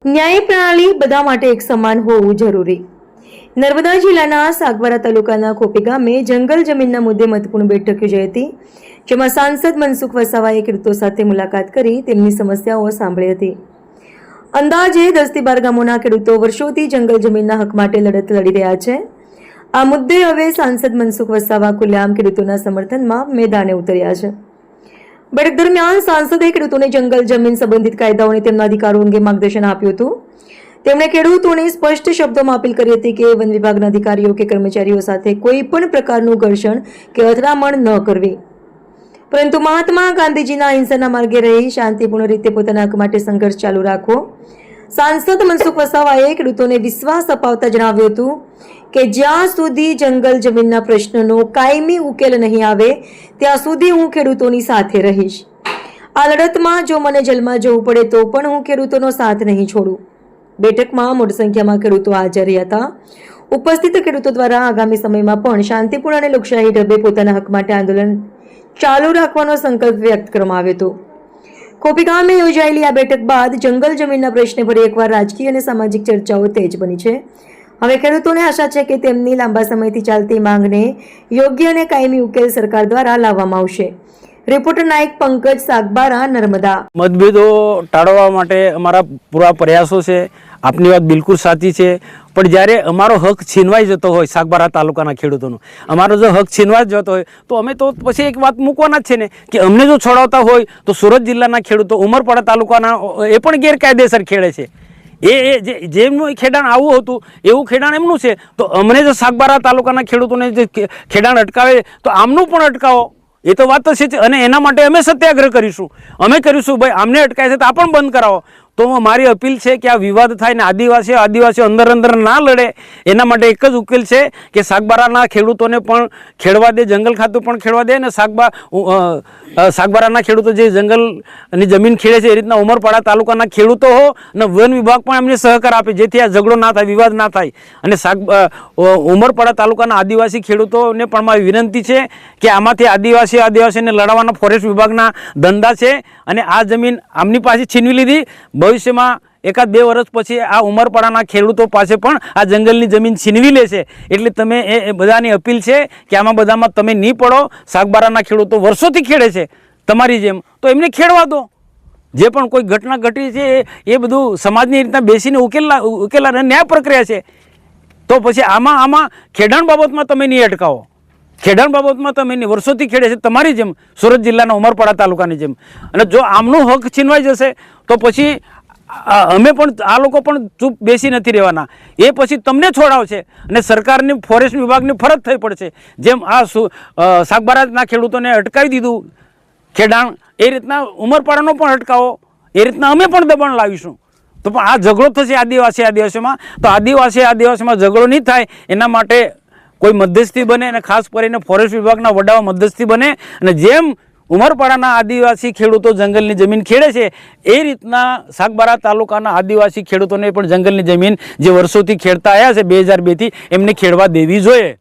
ન્યાય પ્રણાલી બધા માટે એક સમાન હોવું જરૂરી। નર્મદા જિલ્લાના સાગબારા તાલુકાના ખોપી ગામે જંગલ જમીનના મુદ્દે મહત્વપૂર્ણ બેઠક યોજાઈ હતી, જેમાં સાંસદ મનસુખ વસાવાએ ખેડૂતો સાથે મુલાકાત કરી તેમની સમસ્યાઓ સાંભળી હતી। અંદાજે 10 થી 12 ગામોના ખેડૂતો વર્ષોથી જંગલ જમીનના હક માટે લડત લડી રહ્યા છે। આ મુદ્દે હવે સાંસદ મનસુખ વસાવા ખુલ્લેઆમ ખેડૂતોના સમર્થનમાં મેદાને ઉતર્યા છે। બેઠક દરમિયાન સાંસદે ખેડૂતોને જંગલ જમીન સંબંધિત કાયદાઓ અને તેમના અધિકારો અંગે માર્ગદર્શન આપ્યું હતું। તેમણે ખેડૂતોને સ્પષ્ટ શબ્દોમાં અપીલ કરી હતી કે વન વિભાગના અધિકારીઓ કે કર્મચારીઓ સાથે કોઈ પણ પ્રકારનું ઘર્ષણ કે અથડામણ ન કરવી, પરંતુ મહાત્મા ગાંધીજીના અહિંસાના માર્ગે રહી શાંતિપૂર્ણ રીતે પોતાના હક માટે સંઘર્ષ ચાલુ રાખવો। સાંસદ મનસુખ વસાવાએ ખેડૂતોને વિશ્વાસ અપાવતા જણાવ્યું હતું કે જ્યાં સુધી જંગલ જમીનના પ્રશ્નનો કાયમી ઉકેલ નહીં આવે ત્યાં સુધી હું ખેડૂતોની સાથે રહીશ। આ લડતમાં જો મને જેલમાં જવું પડે તો પણ હું ખેડૂતોનો સાથ નહીં છોડું। બેઠકમાં મોટી સંખ્યામાં ખેડૂતો હાજર રહ્યા હતા। ઉપસ્થિત ખેડૂતો દ્વારા આગામી સમયમાં પણ શાંતિપૂર્ણ અને લોકશાહી ઢબે પોતાના હક માટે આંદોલન ચાલુ રાખવાનો સંકલ્પ વ્યક્ત કરવામાં આવ્યો હતો। ખોપી ગામે યોજાયેલી આ બેઠક બાદ જંગલ જમીનના પ્રશ્ને ફરી એકવાર રાજકીય અને સામાજિક ચર્ચાઓ તેજ બની છે। હવે ખેડૂતોને આશા છે કે તેમની લાંબા સમયથી ચાલતી માંગને યોગ્ય અને કાયમી ઉકેલ સરકાર દ્વારા લાવવામાં આવશે। રિપોર્ટર નાયક પંકજ, સાગબારા, નર્મદા। મતભેદો ટાળવા માટે અમારા પૂરા પ્રયાસો છે। આપની વાત બિલકુલ સાચી છે, પણ જ્યારે અમારો હક છીનવાઈ જતો હોય સાગબારા તાલુકાના ખેડૂતોનો, અમારો જો હક છીનવાઈ જતો હોય તો અમે તો પછી એક વાત મૂકવાના જ છે ને કે અમને જો છોડાવતા હોય તો સુરત જિલ્લાના ખેડૂતો ઉમરપાડા તાલુકાના એ પણ ગેરકાયદેસર ખેડે છે। જેમનું ખેડાણ આવું હતું એવું ખેડાણ એમનું છે, તો અમને જો સાગબારા તાલુકાના ખેડૂતોને જે ખેડાણ અટકાવે તો આમનું પણ અટકાવો, એ તો વાત છે। અને એના માટે અમે સત્યાગ્રહ કરીશું, અમે કરીશું ભાઈ આમને અટકાય છે તો આ પણ બંધ કરાવો। તો મારી અપીલ છે કે આ વિવાદ થાય ને આદિવાસીઓ અંદર ના લડે, એના માટે એક જ ઉકેલ છે કે સાગબારાના ખેડૂતોને પણ ખેડવા દે, જંગલ ખાતું પણ ખેડવા દે, અને સાગબારાના ખેડૂતો જે જંગલની જમીન ખેડે છે એ રીતના ઉમરપાડા તાલુકાના ખેડૂતો હો અને વન વિભાગ પણ એમને સહકાર આપે, જેથી આ ઝઘડો ના થાય, વિવાદ ના થાય। અને ઉમરપાડા તાલુકાના આદિવાસી ખેડૂતોને પણ મારી વિનંતી છે કે આમાંથી આદિવાસીને લડાવવાના ફોરેસ્ટ વિભાગના ધંધા છે, અને આ જમીન આમની પાસે છીનવી લીધી, ભવિષ્યમાં 1-2 વર્ષ પછી આ ઉમરપાડાના ખેડૂતો પાસે પણ આ જંગલની જમીન છીનવી લેશે। એટલે તમે એ બધાની અપીલ છે કે આમાં બધામાં તમે નહીં પડો। સાગબારાના ખેડૂતો વર્ષોથી ખેડે છે તમારી જેમ, તો એમને ખેડવા દો। જે પણ કોઈ ઘટના ઘટી છે એ બધું સમાજની રીતના બેસીને ઉકેલા ન્યાય પ્રક્રિયા છે। તો પછી આમાં ખેડાણ બાબતમાં તમે નહીં અટકાવો, ખેડાણ બાબતમાં તમે નહીં, વર્ષોથી ખેડે છે તમારી જેમ, સુરત જિલ્લાના ઉમરપાડા તાલુકાની જેમ। અને જો આમનું હક છીનવાઈ જશે તો પછી અમે પણ આ લોકો પણ ચૂપ બેસી નથી રહેવાના, એ પછી તમને છોડાવશે અને સરકારની ફોરેસ્ટ વિભાગની ફરજ થઈ પડશે। જેમ આ સાગબારાના ખેડૂતોને અટકાવી દીધું ખેડાણ, એ રીતના ઉમરપાડાનો પણ અટકાવો, એ રીતના અમે પણ દબાણ લાવીશું। તો પણ આ ઝઘડો થશે આદિવાસીમાં, તો આદિવાસીમાં ઝઘડો નહીં થાય એના માટે કોઈ મધ્યસ્થી બને, અને ખાસ કરીને ફોરેસ્ટ વિભાગના વડાઓ મધ્યસ્થી બને, અને જેમ ઉમરપાડાના આદિવાસી ખેડૂતો જંગલની જમીન ખેડે છે એ રીતના સાગબારા તાલુકાના આદિવાસી ખેડૂતોને પણ જંગલની જમીન જે વર્ષોથી ખેડતા આવ્યા છે 2002થી એમને ખેડવા દેવી જોઈએ।